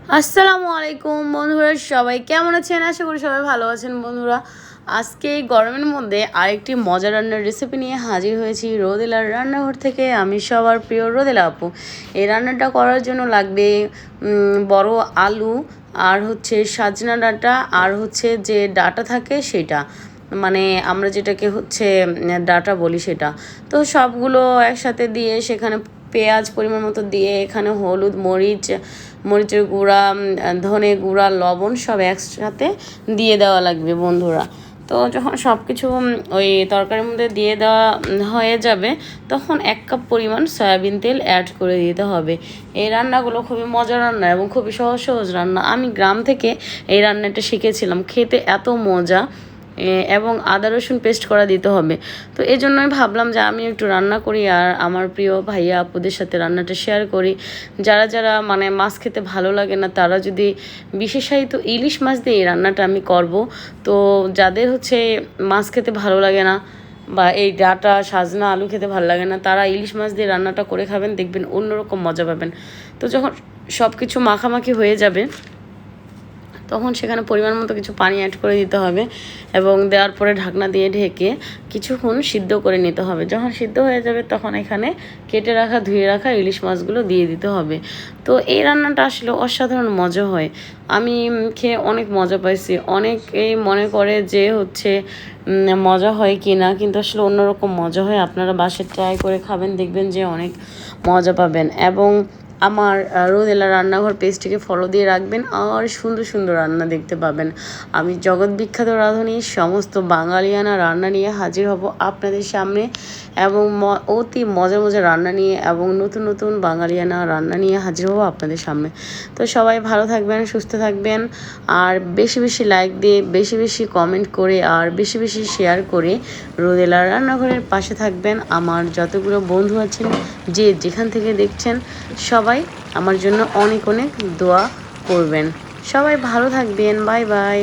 আসসালামু আলাইকুম বন্ধুরা, সবাই কেমন আছেন? আশা করি সবাই ভালো আছেন। বন্ধুরা, আজকে এই গরমের মধ্যে আরেকটি মজার রান্নার রেসিপি নিয়ে হাজির হয়েছি রোদেলার রান্নাঘর থেকে। আমি সবার প্রিয় রোদেলা আপু। এই রান্নাটা করার জন্য লাগবে বড় আলু, আর হচ্ছে সাজনা ডাঁটা, আর হচ্ছে যে ডাঁটা থাকে সেটা, মানে আমরা যেটাকে হচ্ছে ডাঁটা বলি সেটা। তো সবগুলো একসাথে দিয়ে সেখানে পেঁয়াজ পরিমাণ মতো দিয়ে, এখানে হলুদ, মরিচের গুঁড়া, ধনে গুঁড়া, লবণ সব একসাথে দিয়ে দেওয়া লাগবে বন্ধুরা। তো যখন সব কিছু ওই তরকারির মধ্যে দিয়ে দেওয়া হয়ে যাবে, তখন 1 কাপ পরিমাণ সয়াবিন তেল অ্যাড করে দিতে হবে। এই রান্নাগুলো খুবই মজার রান্না এবং খুবই সহজ সহজ রান্না। আমি গ্রাম থেকে এই রান্নাটা শিখেছিলাম, খেতে এত মজা। এবং আদা রসুন পেস্ট করা দিতে হবে। তো এই জন্যই ভাবলাম যে আমি একটু রান্না করি আর আমার প্রিয় ভাইয়া আপুদের সাথে রান্নাটা শেয়ার করি। যারা যারা মানে মাছ খেতে ভালো লাগে না, তারা যদি বিশেষায়িত ইলিশ মাছ দিয়ে এই রান্নাটা আমি করব। তো যাদের হচ্ছে মাছ খেতে ভালো লাগে না বা এই ডাঁটা সাজনা আলু খেতে ভালো লাগে না, তারা ইলিশ মাছ দিয়ে রান্নাটা করে খাবেন, দেখবেন অন্যরকম মজা পাবেন। তো যখন সব কিছু মাখামাখি হয়ে যাবে, তখন সেখানে পরিমাণ মতো কিছু পানি অ্যাড করে দিতে হবে এবং দেওয়ার পরে ঢাকনা দিয়ে ঢেকে কিছুক্ষণ সিদ্ধ করে নিতে হবে। যখন সিদ্ধ হয়ে যাবে, তখন এখানে কেটে রাখা ধুয়ে রাখা ইলিশ মাছগুলো দিয়ে দিতে হবে। তো এই রান্নাটা আসলে অসাধারণ মজা হয়। আমি খেয়ে অনেক মজা পাইছি। অনেকেই মনে করে যে হচ্ছে মজা হয় কি না, কিন্তু আসলে অন্যরকম মজা হয়। আপনারা বাসায় ট্রাই করে খাবেন, দেখবেন যে অনেক মজা পাবেন। এবং আমার রোদেলা রান্নাঘর পেজটিকে ফলো দিয়ে রাখবেন, আর সুন্দর সুন্দর রান্না দেখতে পাবেন। আমি জগৎ বিখ্যাত রাঁধুনি সমস্ত বাঙালিয়ানা রান্না নিয়ে হাজির হব আপনাদের সামনে, এবং অতি মজার মজার রান্না নিয়ে এবং নতুন নতুন বাঙালিয়ানা রান্না নিয়ে হাজির হব আপনাদের সামনে। তো সবাই ভালো থাকবেন, সুস্থ থাকবেন, আর বেশি বেশি লাইক দিয়ে, বেশি বেশি কমেন্ট করে, আর বেশি বেশি শেয়ার করে রোদেলা রান্নাঘরের পাশে থাকবেন। আমার যতগুলো বন্ধু আছেন, যে যেখান থেকে দেখছেন, সবাই আমার জন্য অনেক অনেক দোয়া করবেন। সবাই ভালো থাকবেন। Bye bye.